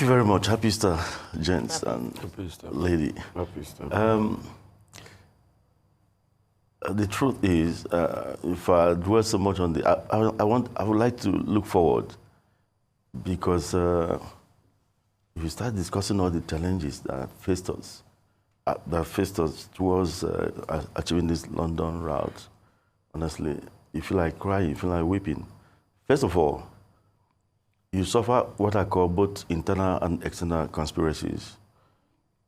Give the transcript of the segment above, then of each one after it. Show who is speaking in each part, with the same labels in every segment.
Speaker 1: Thank you very much. Happy Easter, gents and lady.
Speaker 2: Happy Easter.
Speaker 1: The truth is, if I dwell so much on the, I would like to look forward, because if you start discussing all the challenges that faced us towards achieving this London route, honestly, you feel like crying, you feel like weeping. First of all, you suffer what I call both internal and external conspiracies.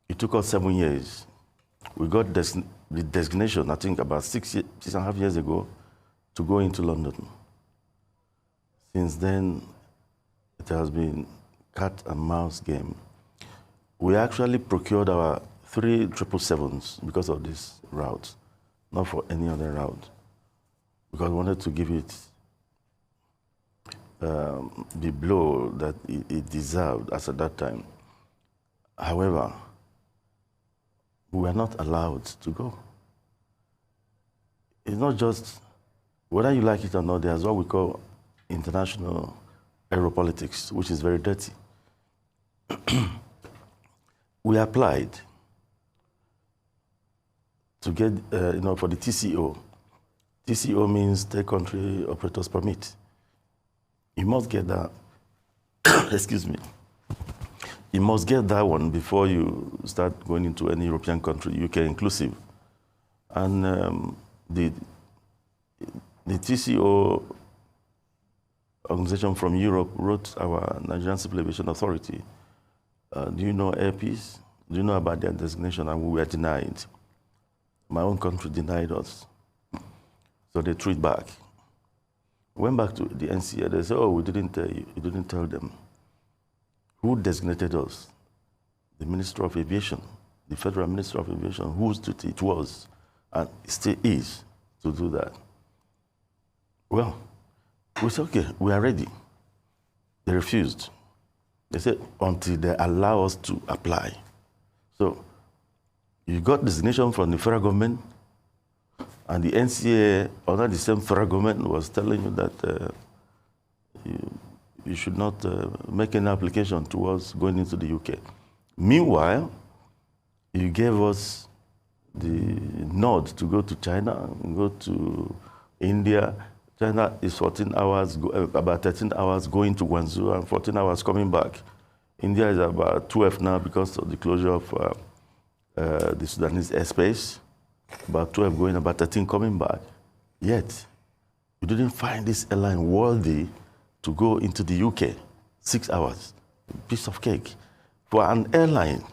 Speaker 1: It took us 7 years. We got the designation, I think, about 6.5 years ago, to go into London. Since then, it has been cat and mouse game. We actually procured our 3 777s because of this route, not for any other route, because we wanted to give it the blow that it deserved as at that time. However, we were not allowed to go. It's not just, whether you like it or not, there's what we call international aeropolitics, which is very dirty. We applied to get, for the TCO. TCO means Third Country Operators Permit. You must get that, excuse me. You must get that one before you start going into any European country, UK inclusive. And the TCO organization from Europe wrote our Nigerian Civil Aviation Authority. Do you know Air Peace? Do you know about their designation? And we were denied. My own country denied us. So they threw it back. Went back to the NCA, they said, oh, we didn't tell you. You didn't tell them. Who designated us? The Minister of Aviation, the Federal Minister of Aviation, whose duty it was, and still is, to do that. Well, we said, okay, we are ready. They refused. They said, until they allow us to apply. So, you got designation from the federal government, and the NCA, under the same federal government, was telling you that you should not make any application towards going into the UK. Meanwhile, you gave us the nod to go to China, go to India. China is 14 hours, about 13 hours going to Guangzhou and 14 hours coming back. India is about 12 now because of the closure of the Sudanese airspace. About 12 going, about 13 coming back. Yet, you didn't find this airline worthy to go into the UK, 6 hours, piece of cake. For an airline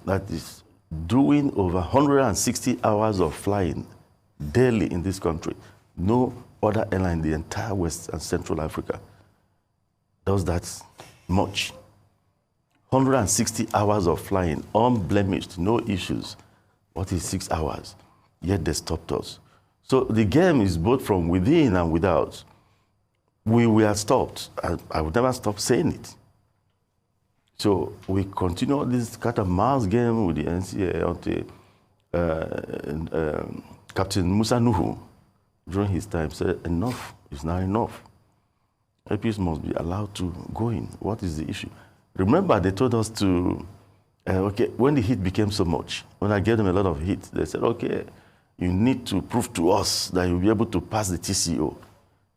Speaker 1: that is doing over 160 hours of flying daily in this country, no other airline in the entire West and Central Africa does that much. 160 hours of flying, unblemished, no issues. What is 6 hours? Yet they stopped us. So the game is both from within and without. We were stopped. I would never stop saying it. So we continue this cat and mouse game with the NCA until Captain Musa Nuhu, during his time, said, enough is not enough. APs must be allowed to go in. What is the issue? Remember, they told us to, okay, when the heat became so much, when I gave them a lot of heat, they said, okay, you need to prove to us that you'll be able to pass the TCO.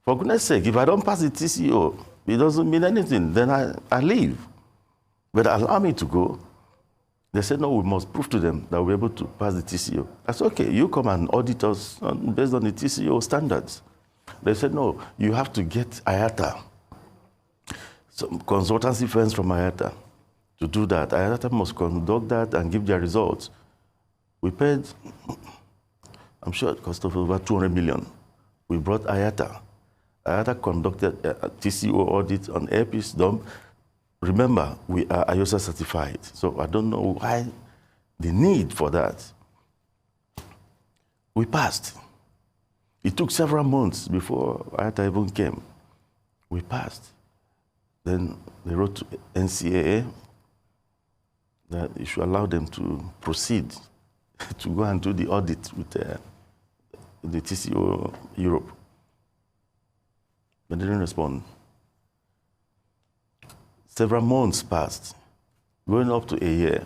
Speaker 1: For goodness sake, if I don't pass the TCO, it doesn't mean anything, then I leave. But allow me to go. They said, no, we must prove to them that we're able to pass the TCO. I said, okay, you come and audit us based on the TCO standards. They said, no, you have to get IATA, some consultancy firms from IATA to do that. IATA must conduct that and give their results. We paid, I'm sure it cost over 200 million. We brought IATA. IATA conducted a TCO audit on Air Peace dump. Remember, we are IOSA certified, so I don't know why the need for that. We passed. It took several months before IATA even came. We passed. Then they wrote to NCAA that you should allow them to proceed to go and do the audit with the TCO Europe. They didn't respond. Several months passed, going up to a year.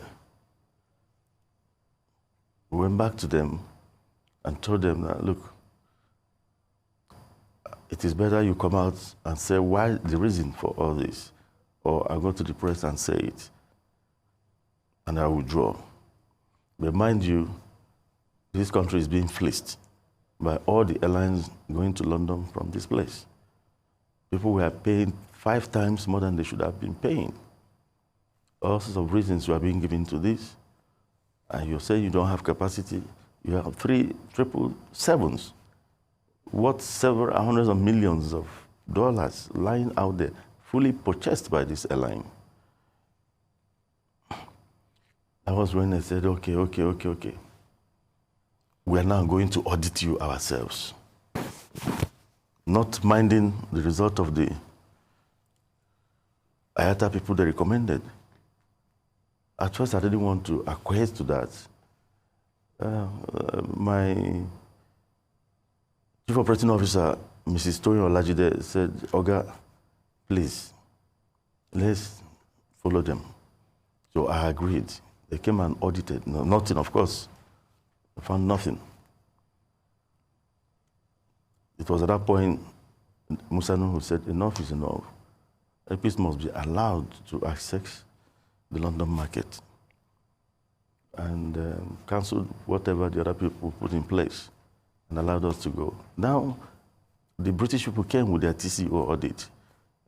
Speaker 1: We went back to them and told them that, look, it is better you come out and say why the reason for all this, or I'll go to the press and say it, and I withdraw. But mind you, this country is being fleeced by all the airlines going to London from this place. People were paying 5 times more than they should have been paying. All sorts of reasons were being given to this. And you say you don't have capacity. You have 3 777s, worth several hundreds of millions of dollars lying out there, fully purchased by this airline. That was when they said, okay. We are now going to audit you ourselves. Not minding the result of the IATA people they recommended. At first, I didn't want to acquiesce to that. My chief operating officer, Mrs. Toyin Olajide, said, Oga, please, let's follow them. So I agreed. They came and audited. No, nothing, of course. I found nothing. It was at that point, Musa Nuhu said, enough is enough. Airpeace must be allowed to access the London market and cancelled whatever the other people put in place and allowed us to go. Now, the British people came with their TCO audit.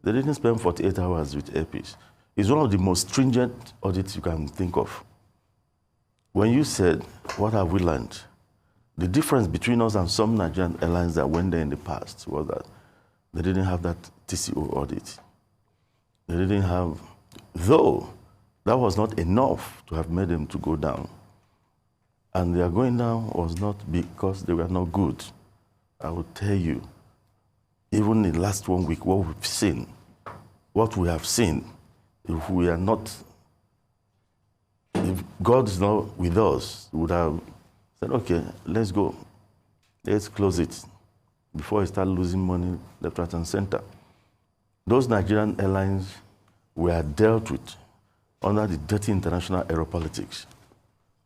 Speaker 1: They didn't spend 48 hours with Airpeace. It's one of the most stringent audits you can think of. When you said, what have we learned? The difference between us and some Nigerian airlines that went there in the past was that they didn't have that TCO audit. They didn't have, though that was not enough to have made them to go down. And their going down was not because they were not good. I will tell you, even in the last 1 week, what we have seen, if we are not, if God is not with us, we would have said, okay, let's go. Let's close it before we start losing money left, right, and center. Those Nigerian airlines were dealt with under the dirty international aeropolitics,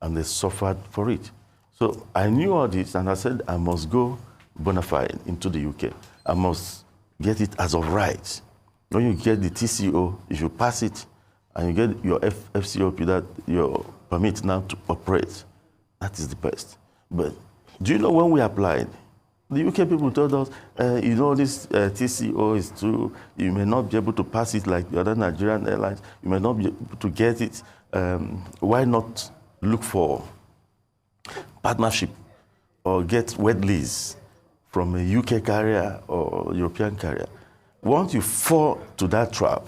Speaker 1: and they suffered for it. So I knew all this, and I said, I must go bona fide into the UK. I must get it as of right. When you get the TCO, if you pass it, and you get your FCOP, that your permit now to operate, that is the best. But do you know when we applied, the UK people told us, you know, this TCO is true. You may not be able to pass it like the other Nigerian airlines. You may not be able to get it. Why not look for partnership or get wet lease from a UK carrier or European carrier? Once you fall to that trap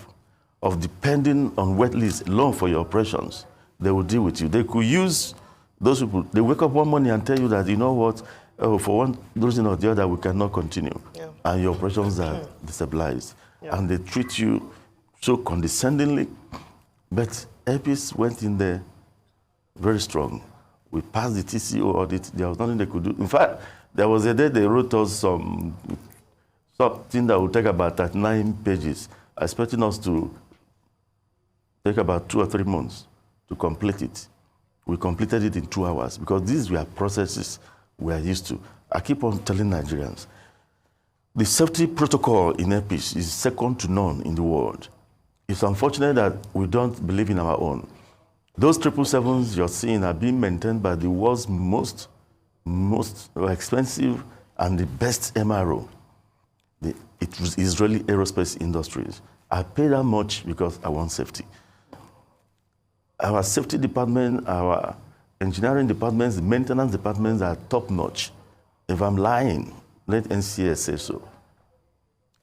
Speaker 1: of depending on wet lease alone for your operations, they will deal with you. They could use those people. They wake up one morning and tell you that, you know what, for one reason or the other, we cannot continue. Yeah. And your operations are destabilized. Yeah. And they treat you so condescendingly. But Airpeace went in there very strong. We passed the TCO audit. There was nothing they could do. In fact, there was a day they wrote us something that would take about 39 pages, expecting us to take about 2 or 3 months to complete it. We completed it in 2 hours because these were processes we are used to. I keep on telling Nigerians, the safety protocol in Airpeace is second to none in the world. It's unfortunate that we don't believe in our own. Those 777s you're seeing are being maintained by the world's most expensive and the best MRO, it was Israeli aerospace industries. I pay that much because I want safety. Our safety department, our engineering departments, the maintenance departments are top notch. If I'm lying, let NCS say so.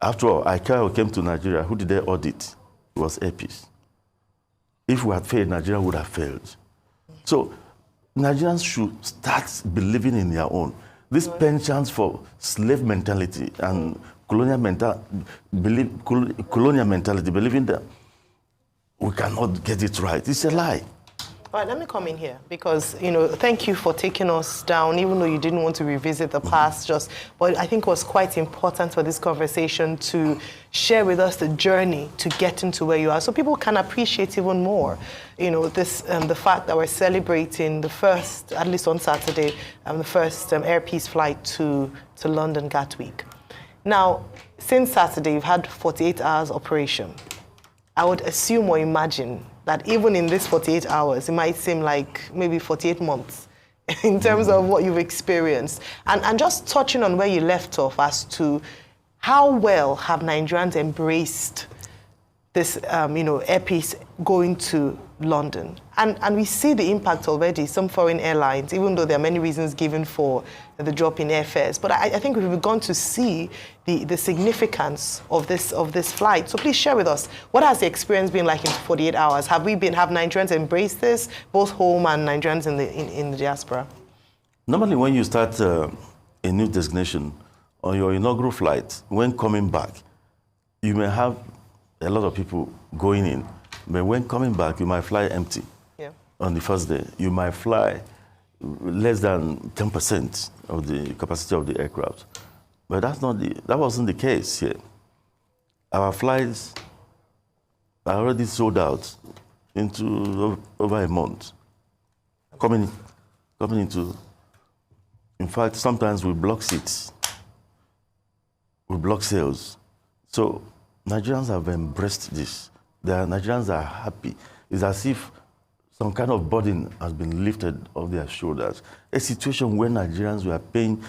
Speaker 1: After all, ICAO came to Nigeria. Who did they audit? It was Airpeace. If we had failed, Nigeria would have failed. So Nigerians should start believing in their own. This penchant for slave mentality and colonial mentality, believing that we cannot get it right, it's a lie.
Speaker 2: All right, let me come in here because, thank you for taking us down, even though you didn't want to revisit the past, but I think it was quite important for this conversation to share with us the journey to getting to where you are so people can appreciate even more, the fact that we're celebrating the first, at least on Saturday, the first Air Peace flight to London Gatwick. Now, since Saturday, you've had 48 hours operation. I would assume or imagine that even in this 48 hours, it might seem like maybe 48 months in terms of what you've experienced. And just touching on where you left off as to how well have Nigerians embraced this, Air Peace going to London. And we see the impact already. Some foreign airlines, even though there are many reasons given for the drop in airfares, but I think we've begun to see the significance of this flight. So please share with us, what has the experience been like in 48 hours? Have Nigerians embraced this, both home and Nigerians in the diaspora?
Speaker 1: Normally, when you start a new destination on your inaugural flight, when coming back, you may have a lot of people going in, but when coming back, you might fly empty. Yeah. On the first day, you might fly less than 10% of the capacity of the aircraft. But that wasn't the case here. Our flights are already sold out into over a month. Coming into, in fact, sometimes we block seats. We block sales. So Nigerians have embraced this. Nigerians are happy. It's as if some kind of burden has been lifted off their shoulders. A situation where Nigerians were paying,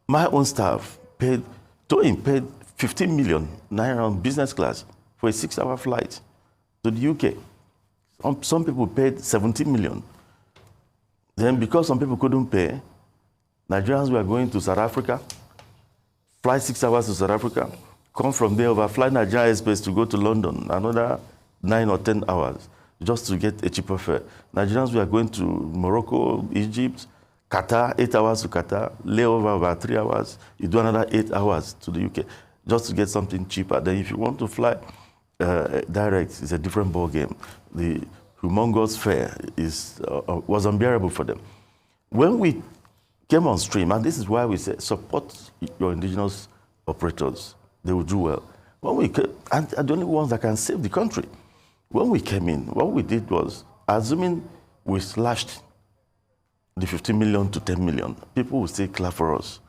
Speaker 1: my own staff paid 15 million naira on business class for a 6-hour flight to the UK. Some people paid 17 million. Then because some people couldn't pay, Nigerians were going to South Africa, fly 6 hours to South Africa, come from there, overfly Nigeria airspace to go to London, another 9 or 10 hours, just to get a cheaper fare. Nigerians were going to Morocco, Egypt, Qatar, 8 hours to Qatar, layover about 3 hours, you do another 8 hours to the UK, just to get something cheaper. Then if you want to fly direct, it's a different ball game. The humongous fare was unbearable for them. When we came on stream, and this is why we say support your indigenous operators, they will do well. When we came, and are the only ones that can save the country. When we came in, what we did was, assuming we slashed the 15 million to 10 million, people will say clap for us.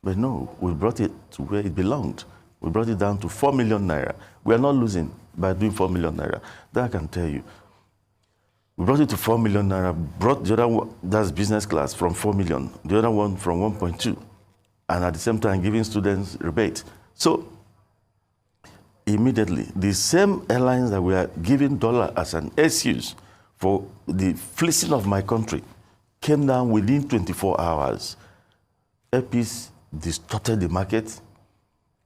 Speaker 1: But no, we brought it to where it belonged. We brought it down to 4 million naira. We are not losing by doing 4 million naira. That I can tell you. We brought it to 4 million naira, brought the other one, that's business class, from 4 million, the other one from 1.2, and at the same time giving students rebate. So immediately, the same airlines that were giving dollar as an excuse for the fleecing of my country came down within 24 hours. Air Peace distorted the market.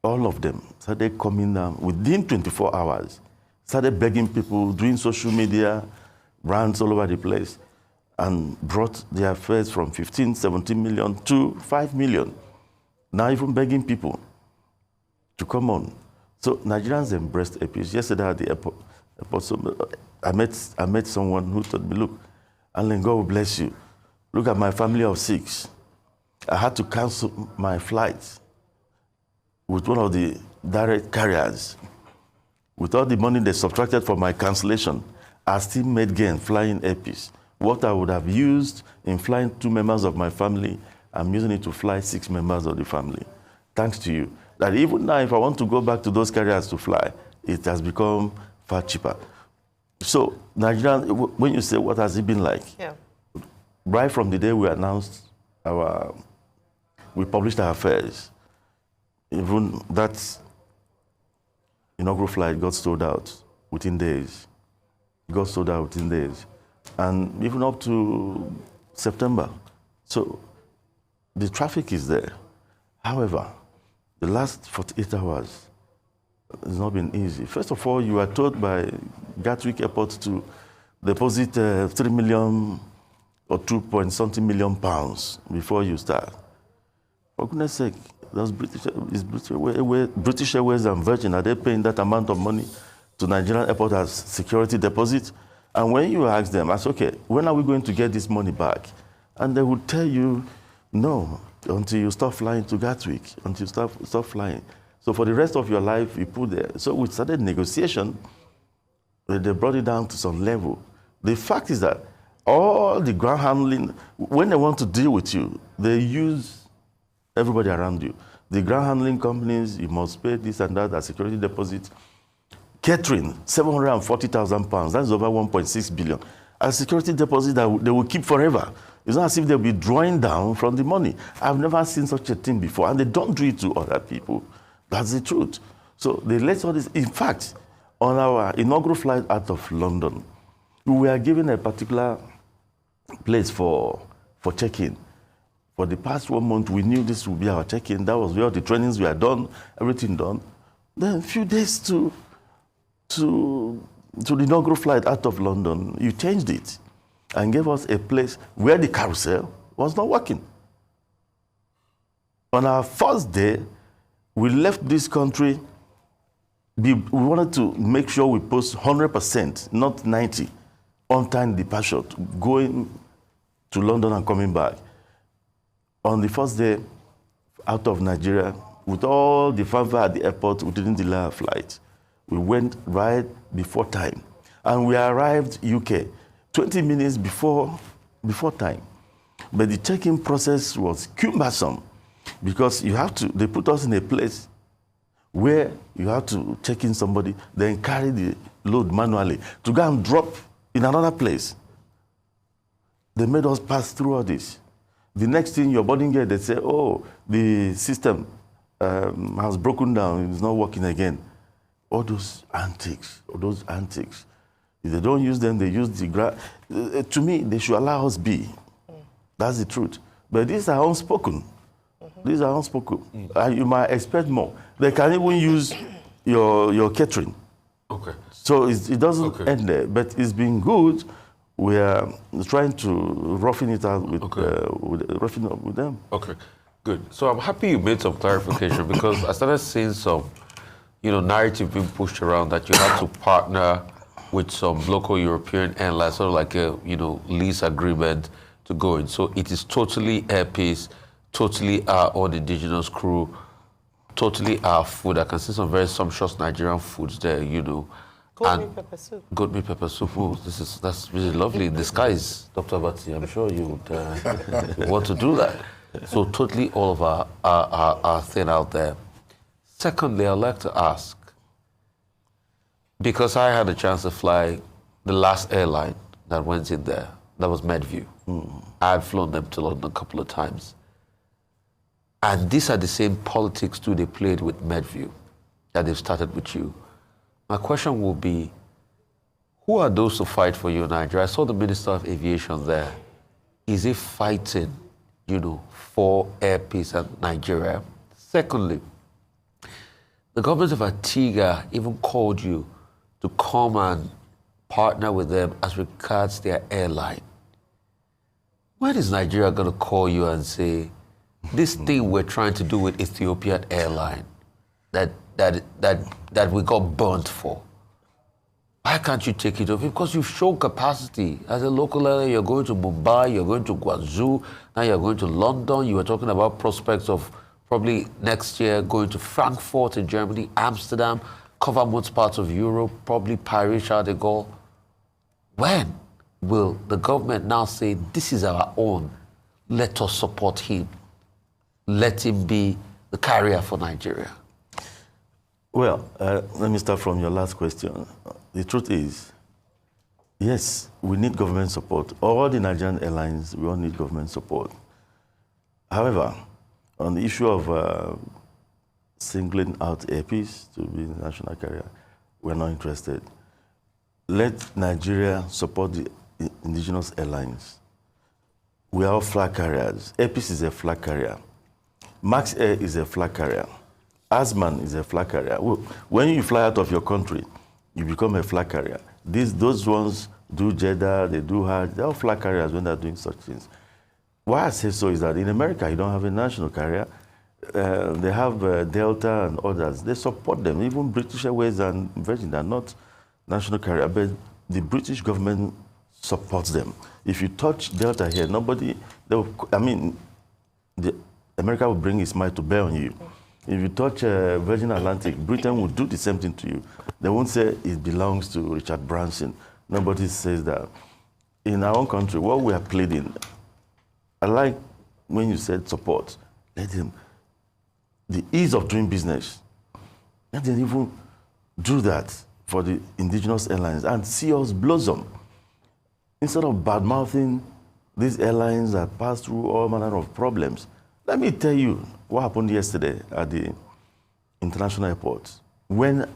Speaker 1: All of them started coming down within 24 hours, started begging people, doing social media, brands all over the place, and brought their fares from 15, 17 million to 5 million. Now even begging people to come on. So Nigerians embraced Air Peace. Yesterday at the airport I met someone who told me, look, Alan, God will bless you. Look at my family of 6. I had to cancel my flight with one of the direct carriers. With all the money they subtracted for my cancellation, I still made gain flying Air Peace. What I would have used in flying 2 members of my family, I'm using it to fly 6 members of the family. Thanks to you. That even now, if I want to go back to those carriers to fly, it has become far cheaper. So, Nigeria, when you say what has it been like? Yeah. Right from the day we announced we published our fares, even that inaugural flight got sold out within days. It got sold out within days. And even up to September. So the traffic is there. However, the last 48 hours has not been easy. First of all, you were told by Gatwick Airport to deposit 3 million or 2-point-something million pounds before you start. For goodness sake, those British Airways and Virgin, are they paying that amount of money to Nigerian airport as security deposit? And when you ask them, I say, okay, when are we going to get this money back? And they will tell you, no, until you stop flying to Gatwick, until you stop flying. So for the rest of your life, you put there. So we started negotiation. They brought it down to some level. The fact is that all the ground handling, when they want to deal with you, they use everybody around you. The ground handling companies, you must pay this and that as security deposit. Catering, £740,000. That's over 1.6 billion. A security deposit that they will keep forever. It's not as if they'll be drawing down from the money. I've never seen such a thing before, and they don't do it to other people. That's the truth. So they let all this. In fact, on our inaugural flight out of London, we were given a particular place for check-in. For the past 1 month, we knew this would be our check-in. That was where the trainings were done, everything done. Then a few days to the inaugural flight out of London, you changed it and gave us a place where the carousel was not working. On our first day, we left this country. We wanted to make sure we post 100%, not 90, on-time departure, going to London and coming back. On the first day out of Nigeria, with all the fanfare at the airport, we didn't delay our flight. We went right before time. And we arrived UK 20 minutes before time. But the check-in process was cumbersome because they put us in a place where you have to check in somebody, then carry the load manually to go and drop in another place. They made us pass through all this. The next thing, your boarding gate, they say, oh, the system has broken down, it's not working again. All those antics. If they don't use them, they use the to me, they should allow us be. That's the truth. But these are unspoken. These are unspoken. You might expect more. They can even use your catering. Okay. So it doesn't end there. But it's been good. We are trying to roughen it out roughing up with them. Okay,
Speaker 3: good. So I'm happy you made some clarification because I started seeing some, narrative being pushed around that you had to partner with some local European airlines, sort of like a, lease agreement to go in. So it is totally Air Peace, totally our own indigenous crew, totally our food. I can see some very sumptuous Nigerian foods there,
Speaker 2: Goat meat pepper soup.
Speaker 3: Goat meat pepper soup. Oh, that's really lovely in disguise, Dr. Batsi. I'm sure you would want to do that. So totally all of our thing out there. Secondly, I'd like to ask, because I had a chance to fly the last airline that went in there, that was Medview. I had flown them to London a couple of times. And these are the same politics too they played with Medview that they've started with you. My question will be, who are those who fight for you in Nigeria? I saw the Minister of Aviation there. Is he fighting, for Air Peace and Nigeria? Secondly, the government of Antigua even called you to come and partner with them as regards their airline. When is Nigeria going to call you and say, this thing we're trying to do with Ethiopian airline that we got burnt for, why can't you take it over? Because you've shown capacity. As a local airline, you're going to Mumbai, you're going to Guangzhou, now you're going to London. You were talking about prospects of probably next year going to Frankfurt in Germany, Amsterdam, cover most parts of Europe, probably Paris, Charles de Gaulle. When will the government now say, this is our own, let us support him, let him be the carrier for Nigeria?
Speaker 1: Well, let me start from your last question. The truth is, yes, we need government support. All the Nigerian airlines, we all need government support. However, on the issue of singling out Air Peace to be the national carrier, we're not interested. Let Nigeria support the indigenous airlines. We are all flag carriers. Air Peace is a flag carrier. Max Air is a flag carrier. Asman is a flag carrier. When you fly out of your country, you become a flag carrier. Those ones do Jeddah, they do Hajj, they're all flag carriers when they're doing such things. Why I say so is that in America, you don't have a national carrier. They have Delta and others. They support them. Even British Airways and Virgin are not national carrier. But the British government supports them. If you touch Delta here, nobody, I mean, America will bring its might to bear on you. If you touch Virgin Atlantic, Britain will do the same thing to you. They won't say it belongs to Richard Branson. Nobody says that. In our own country, what we are pleading, I like when you said support, let them, the ease of doing business, let them even do that for the indigenous airlines and see us blossom. Instead of bad-mouthing these airlines that pass through all manner of problems. Let me tell you what happened yesterday at the international airport. When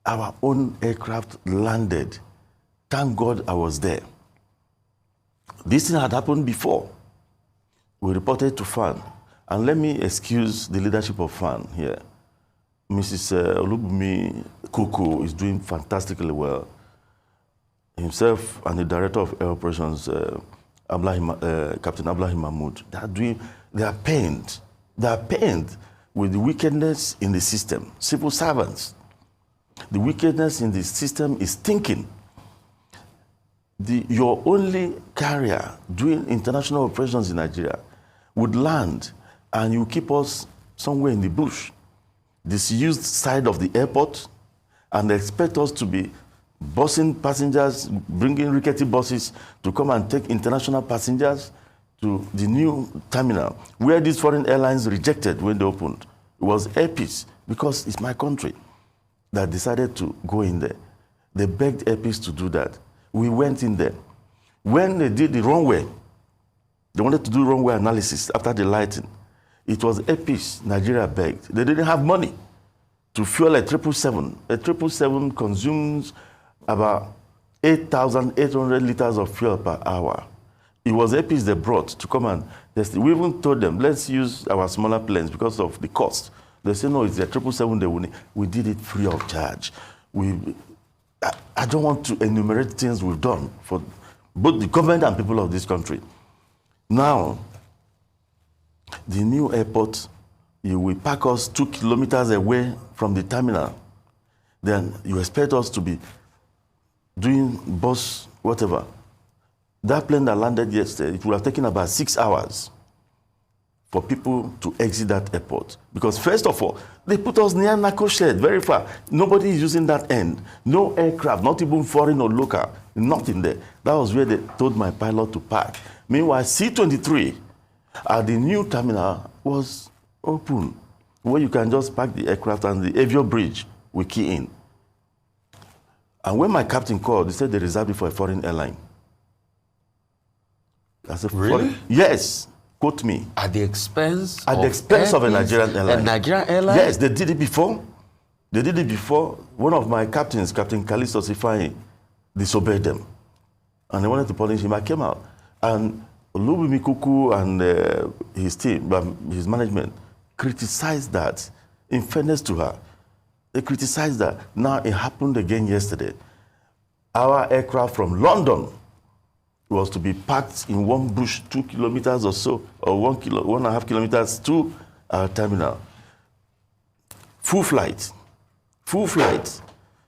Speaker 1: our own aircraft landed, thank God I was there. This thing had happened before. We reported to FAN. And let me excuse the leadership of FAN here. Mrs. Olubumi Kuku is doing fantastically well. Himself and the director of air operations, Captain Ablahi Mahmoud, they are pained. They are pained with the wickedness in the system. Civil servants. The wickedness in the system is thinking. Your only carrier doing international operations in Nigeria would land and you keep us somewhere in the bush, disused side of the airport, and expect us to be busing passengers, bringing rickety buses to come and take international passengers to the new terminal, where these foreign airlines rejected when they opened. It was Air Peace, because it's my country, that decided to go in there. They begged Air Peace to do that. We went in there. When they did the runway, they wanted to do runway analysis after the lighting. It was Air Peace Nigeria begged. They didn't have money to fuel a 777. A 777 consumes about 8,800 liters of fuel per hour. It was Air Peace they brought to come and test it. We even told them, let's use our smaller planes because of the cost. They said, no, it's a 777 they will need. We did it free of charge. I don't want to enumerate things we've done for both the government and people of this country. Now, the new airport, you will park us 2 kilometers away from the terminal. Then you expect us to be doing bus, whatever. That plane that landed yesterday, it would have taken about 6 hours for people to exit that airport. Because first of all, they put us near Nako Shed, very far. Nobody is using that end. No aircraft, not even foreign or local, nothing there. That was where they told my pilot to park. Meanwhile, C-23 at the new terminal was open, where you can just park the aircraft and the aviation bridge will key in. And when my captain called, he said they reserved it for a foreign airline. I said,
Speaker 3: really?
Speaker 1: Yes. Quote me.
Speaker 3: At the expense?
Speaker 1: At the expense of a Nigerian airline.
Speaker 3: A Nigerian airline?
Speaker 1: Yes, they did it before. They did it before. One of my captains, Captain Kalisto Sifai, disobeyed them. And they wanted to punish him. I came out. And Olubumi Kuku and his team, his management, criticized that. In fairness to her, they criticized that. Now it happened again yesterday. Our aircraft from London was to be packed in one bush 2 kilometers or so, or 1.5 kilometers to our terminal. Full flight. Full flight.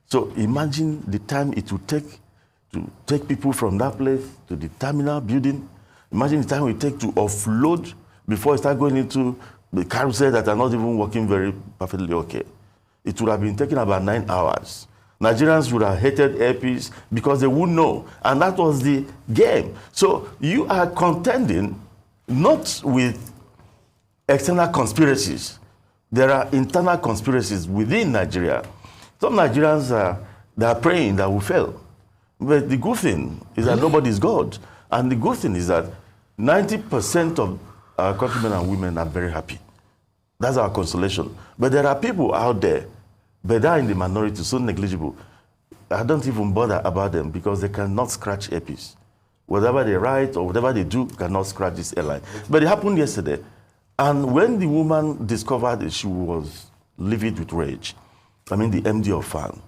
Speaker 1: So imagine the time it would take to take people from that place to the terminal building. Imagine the time it would take to offload before it start going into the carousel that are not even working very perfectly okay. It would have been taking about 9 hours. Nigerians would have hated Air Peace because they wouldn't know. And that was the game. So you are contending not with external conspiracies. There are internal conspiracies within Nigeria. Some Nigerians they are praying that we fail. But the good thing is that nobody is God. And the good thing is that 90% of our countrymen and women are very happy. That's our consolation. But there are people out there, but they are in the minority, so negligible. I don't even bother about them because they cannot scratch Air Peace. Whatever they write or whatever they do cannot scratch this airline. But it happened yesterday. And when the woman discovered it, she was livid with rage. I mean, the MD of FAN.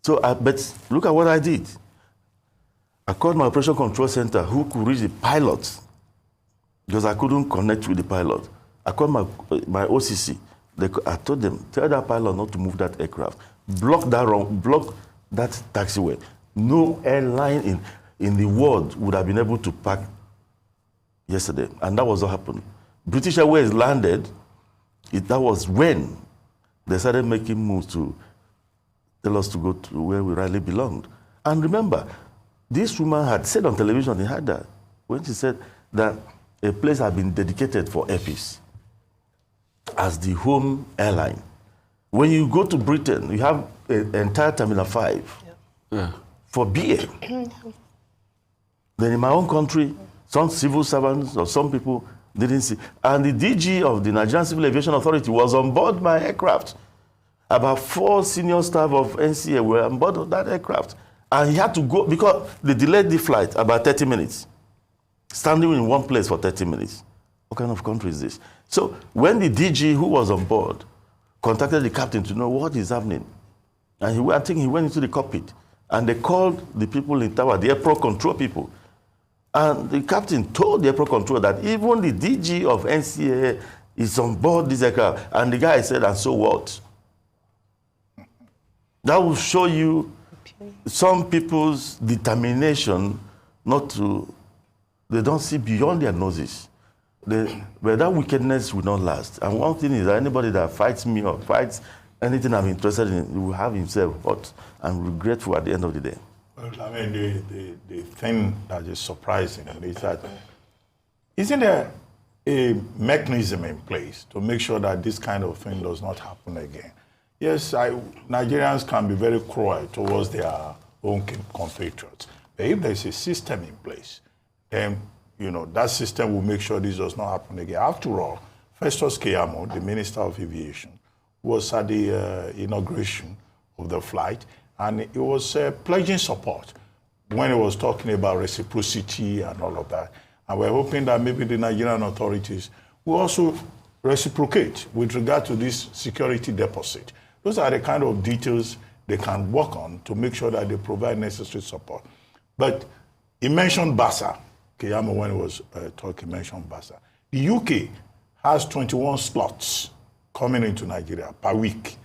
Speaker 1: So, but look at what I did. I called my operation control center who could reach the pilot because I couldn't connect with the pilot. I called my OCC. I told them, tell that pilot not to move that aircraft. Block that taxiway. No airline in the world would have been able to park yesterday, and that was what happened. British Airways landed. That was when they started making moves to tell us to go to where we rightly belonged. And remember, this woman had said on television, they had that, when she said that a place had been dedicated for airpeace as the home airline. When you go to Britain, you have an entire Terminal 5 for BA. Then in my own country, some civil servants or some people didn't see. And the DG of the Nigerian Civil Aviation Authority was on board my aircraft. About 4 senior staff of NCA were on board of that aircraft. And he had to go, because they delayed the flight about 30 minutes. Standing in one place for 30 minutes. What kind of country is this? So when the DG who was on board contacted the captain to know what is happening, and I think he went into the cockpit, and they called the people in tower, the airport control people. And the captain told the airport control that even the DG of NCAA is on board this aircraft. And the guy said, and so what? That will show you some people's determination not to, they don't see beyond their noses. But that wickedness will not last. And one thing is that anybody that fights me or fights anything I'm interested in will have himself hurt and regretful at the end of the day.
Speaker 4: Well, I mean, the thing that is surprising is that isn't there a mechanism in place to make sure that this kind of thing does not happen again? Yes, Nigerians can be very cruel towards their own compatriots. But if there's a system in place, then that system will make sure this does not happen again. After all, Festus Keyamo, the Minister of Aviation, was at the inauguration of the flight, and he was pledging support when he was talking about reciprocity and all of that. And we're hoping that maybe the Nigerian authorities will also reciprocate with regard to this security deposit. Those are the kind of details they can work on to make sure that they provide necessary support. But he mentioned BASA. Keyamo, when he was talking, mentioned BASA. The UK has 21 slots coming into Nigeria per week.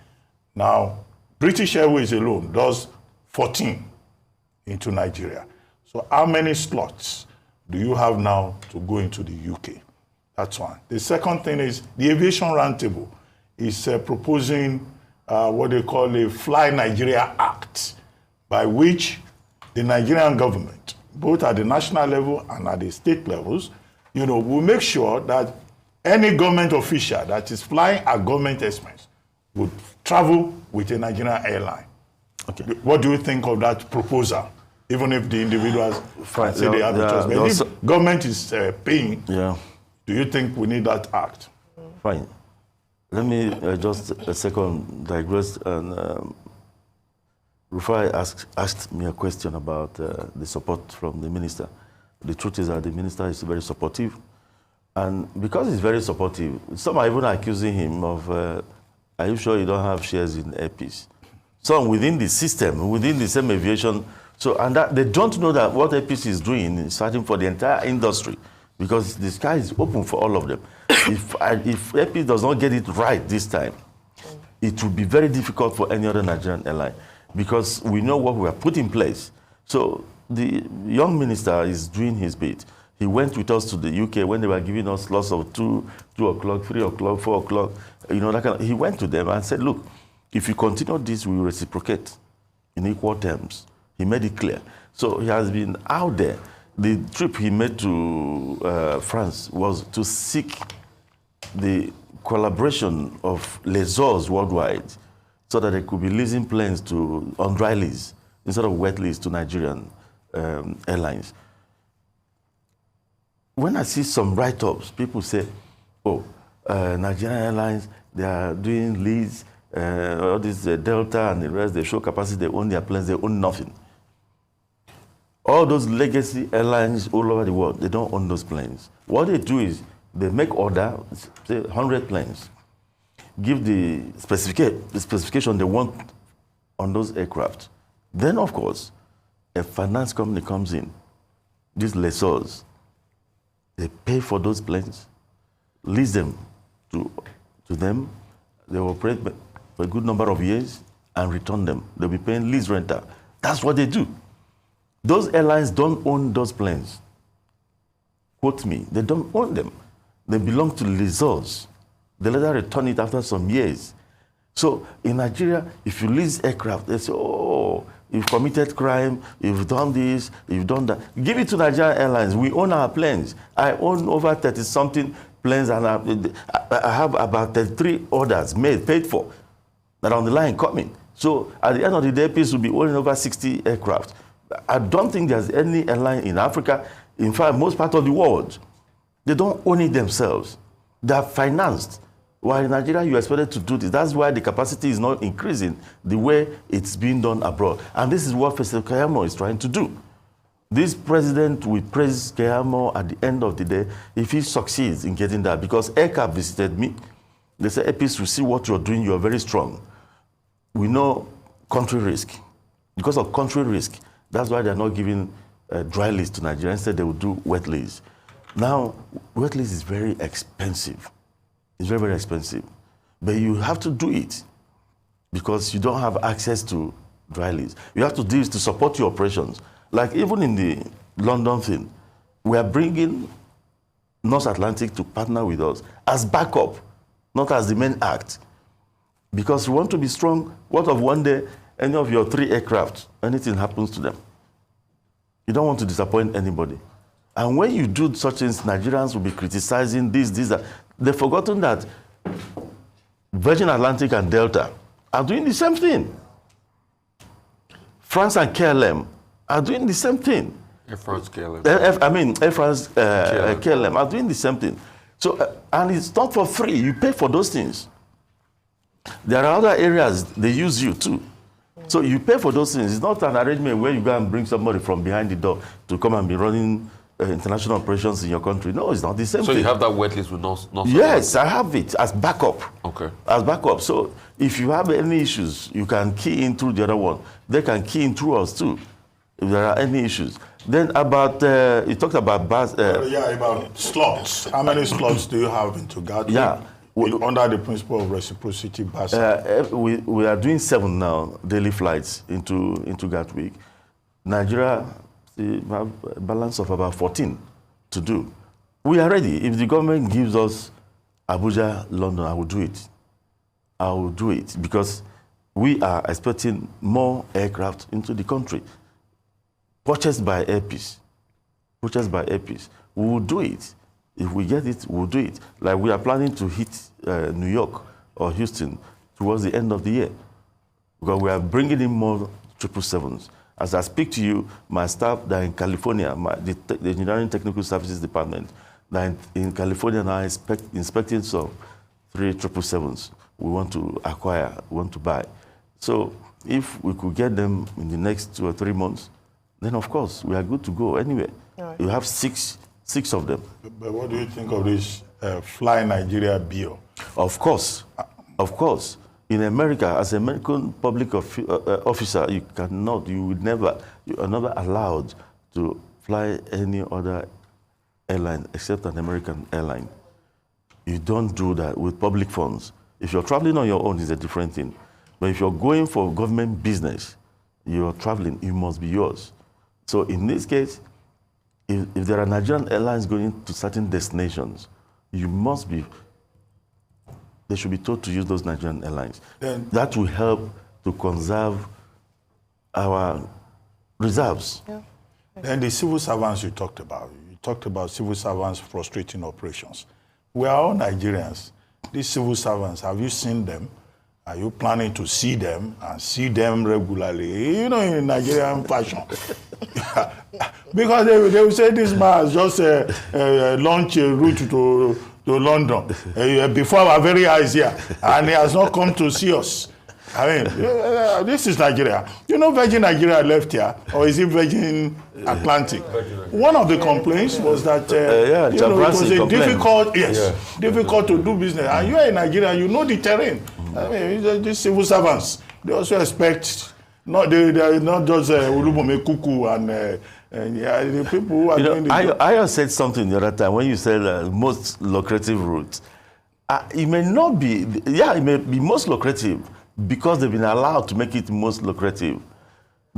Speaker 4: Now, British Airways alone does 14 into Nigeria. So how many slots do you have now to go into the UK? That's one. The second thing is the Aviation Roundtable is proposing what they call a Fly Nigeria Act, by which the Nigerian government, both at the national level and at the state levels, will make sure that any government official that is flying at government expense would travel with a Nigerian airline. Okay. What do you think of that proposal? Even if the individuals say they have a choice. But if government is paying, do you think we need that act?
Speaker 1: Fine. Let me just a second digress. And Rufai asked me a question about the support from the minister. The truth is that the minister is very supportive. And because he's very supportive, some are even accusing him of, are you sure you don't have shares in airpeace? Some within the system, within the same aviation. So, and that, they don't know that what airpeace is doing is starting for the entire industry, because the sky is open for all of them. If airpeace does not get it right this time, it will be very difficult for any other Nigerian airline, because we know what we have put in place. So the young minister is doing his bit. He went with us to the UK when they were giving us lots of 2 o'clock, 3 o'clock, 4 o'clock, that kind of, he went to them and said, look, if you continue this, we will reciprocate in equal terms. He made it clear. So he has been out there. The trip he made to France was to seek the collaboration of lessors worldwide so that they could be leasing planes on dry lease instead of wet lease to Nigerian airlines. When I see some write-ups, people say, oh, Nigerian airlines, they are doing lease, all this Delta and the rest, they show capacity, they own their planes, they own nothing. All those legacy airlines all over the world, they don't own those planes. What they do is they make order, say 100 planes, give the specification they want on those aircraft. Then, of course, a finance company comes in, these lessors, they pay for those planes, lease them to them, they will operate for a good number of years and return them. They'll be paying lease rental That's what they do. Those airlines don't own those planes. Quote me, they don't own them. They belong to lessors. They later return it after some years. So in Nigeria, if you lease aircraft, they say, oh, you've committed crime, you've done this, you've done that. Give it to Nigerian Airlines. We own our planes. I own over 30-something planes, and I have about 33 orders made, paid for, that are on the line coming. So at the end of the day, peace will be owning over 60 aircraft. I don't think there's any airline in Africa, in fact, most part of the world, they don't own it themselves. They are financed. While in Nigeria, you're expected to do this. That's why the capacity is not increasing the way it's being done abroad. And this is what President Keyamo is trying to do. This president will praise Keyamo at the end of the day if he succeeds in getting that. Because ECA visited me. They said, Epis, we see what you're doing. You're very strong. We know country risk. Because of country risk, that's why they're not giving dry lease to Nigeria. Instead, they will do wet lease. Now, wet lease is very expensive. It's very, very expensive. But you have to do it because you don't have access to dry lease. You have to do this to support your operations. Like even in the London thing, we are bringing North Atlantic to partner with us as backup, not as the main act. Because we want to be strong. What of one day, any of your 3 aircraft, anything happens to them? You don't want to disappoint anybody. And when you do such things, Nigerians will be criticizing this, that. They've forgotten that Virgin Atlantic and Delta are doing the same thing. France and KLM are doing the same thing.
Speaker 3: Air France, KLM.
Speaker 1: Air France, KLM are doing the same thing. So, and it's not for free. You pay for those things. There are other areas they use you too. So you pay for those things. It's not an arrangement where you go and bring somebody from behind the door to come and be running international operations in your country. No, it's not the same thing.
Speaker 3: So you have that wet list with North
Speaker 1: Yes, I have it as backup.
Speaker 3: Okay. As
Speaker 1: backup. So if you have any issues, you can key in through the other one. They can key in through us too, if there are any issues. Then about, you talked about
Speaker 4: about slots. How many slots do you have into Gatwick?
Speaker 1: Yeah.
Speaker 4: Under the principle of reciprocity,
Speaker 1: we are doing 7 now, daily flights into Gatwick. Nigeria, we have a balance of about 14 to do. We are ready. If the government gives us Abuja, London, I will do it. I will do it because we are expecting more aircraft into the country. Purchased by Airpeace. Purchased by Airpeace. We will do it. If we get it, we'll do it. Like we are planning to hit New York or Houston towards the end of the year. Because we are bringing in more 777s. As I speak to you, my staff that are in California, the Engineering Technical Services Department, that in California now inspecting some 3 777s we want to acquire, we want to buy. So if we could get them in the next 2 or 3 months, then of course we are good to go anyway. Right. You have six of them.
Speaker 4: But what do you think of this Fly Nigeria bill?
Speaker 1: Of course. In America, as an American public officer, you are never allowed to fly any other airline except an American airline. You don't do that with public funds. If you're traveling on your own, it's a different thing. But if you're going for government business, you're traveling, it must be yours. So in this case, if there are Nigerian airlines going to certain destinations, they should be told to use those Nigerian airlines. That will help to conserve our reserves.
Speaker 2: Yeah.
Speaker 4: And the civil servants you talked about civil servants frustrating operations. We are all Nigerians. These civil servants, have you seen them? Are you planning to see them and see them regularly? You know, in Nigerian fashion. Because they will say this man has just launched a route to London before our very eyes here, and he has not come to see us. I mean, this is Nigeria. You know Virgin Nigeria left here, or is it Virgin Atlantic? One of the complaints was that it was a difficult to do business. And you are in Nigeria, you know the terrain. I mean, these civil servants, they also expect, they are not just Ulubome Kuku and the people who are doing the job.
Speaker 1: I said something the other time when you said most lucrative route. It may not be, it may be most lucrative because they've been allowed to make it most lucrative.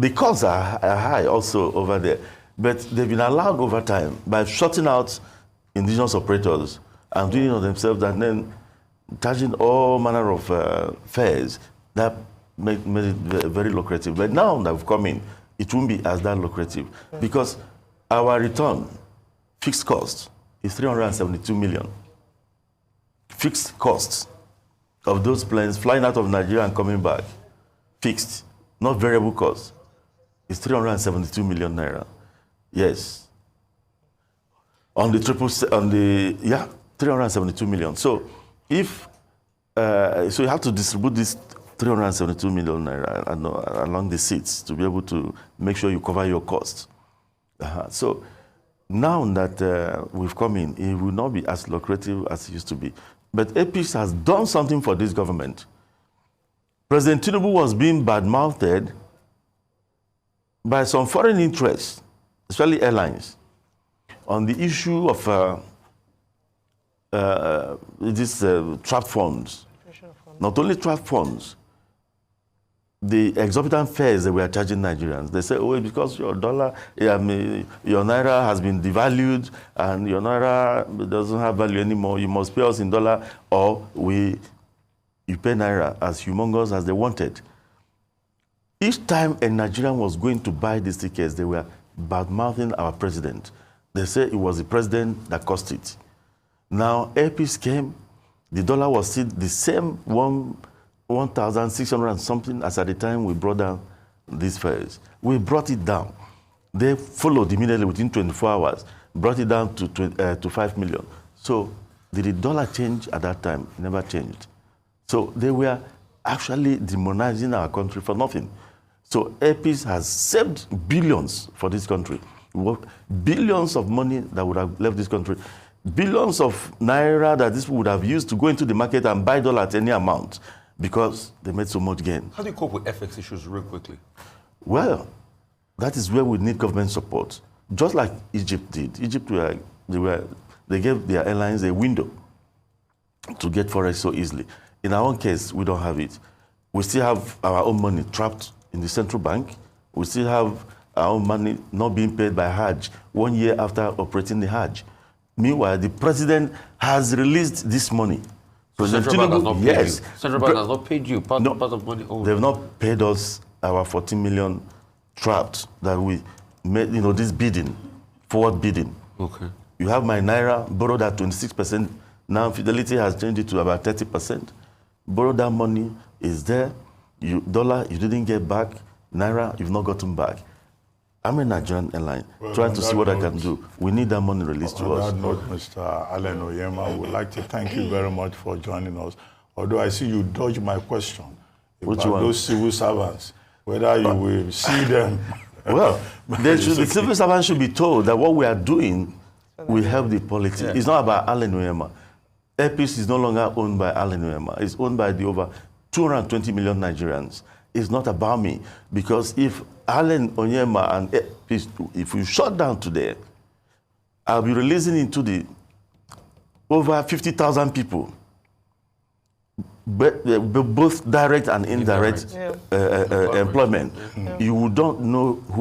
Speaker 1: The costs are high also over there. But they've been allowed over time by shutting out indigenous operators and doing it on themselves and then charging all manner of fares that made it very lucrative. But now that we've come in, it won't be as that lucrative because our return, fixed cost, is 372 million. Fixed costs of those planes flying out of Nigeria and coming back, fixed, not variable costs, is 372 million naira. Yes. On the 372 million. So if so you have to distribute this 372 million naira along the seats to be able to make sure you cover your costs. So now that we've come in, it will not be as lucrative as it used to be. But APIS has done something for this government. President Tinubu was being bad-mouthed by some foreign interests, especially airlines, on the issue of these trap funds. Not only trap funds, the exorbitant fares that we are charging Nigerians. They say, oh, it's because your dollar, your naira has been devalued and your naira doesn't have value anymore. You must pay us in dollar or you pay naira as humongous as they wanted. Each time a Nigerian was going to buy these tickets, they were bad-mouthing our president. They say it was the president that caused it. Now, APIS came, the dollar was still the same 1,600 and something as at the time we brought down these fares. We brought it down. They followed immediately within 24 hours, brought it down to 5 million. So did the dollar change at that time? It never changed. So they were actually demonizing our country for nothing. So APIS has saved billions for this country. Billions of money that would have left this country. Billions of naira that this would have used to go into the market and buy dollar at any amount because they made so much gain.
Speaker 3: How do you cope with FX issues real quickly?
Speaker 1: Well, that is where we need government support. Just like Egypt did. Egypt, they gave their airlines a window to get forex so easily. In our own case, we don't have it. We still have our own money trapped in the central bank. We still have our own money not being paid by Hajj 1 year after operating the Hajj. Meanwhile, the president has released this money.
Speaker 3: So Central Bank has not paid you? Central Bank has not paid you part of money owed?
Speaker 1: They've not paid us our 14 million trapped that we made, this bidding, forward bidding.
Speaker 3: Okay.
Speaker 1: You have my naira borrowed at 26%. Now Fidelity has changed it to about 30%. Borrow that money is there. Dollar, you didn't get back. Naira, you've not gotten back. I'm a Nigerian airline trying to see what I can do. We need that money released to us.
Speaker 4: On that note, Mr. Allen Onyema, I would like to thank you very much for joining us. Although I see you dodge my question about those civil servants, whether you will see them.
Speaker 1: Well, the civil servants should be told that what we are doing will help the polity. Yeah. It's not about Allen Onyema. APIS is no longer owned by Allen Onyema. It's owned by the over 220 million Nigerians. It's not about me, because if Allen Onyema and APIS, if we shut down today, I'll be releasing into the over 50,000 people, both direct and indirect employment. Yeah. You don't know who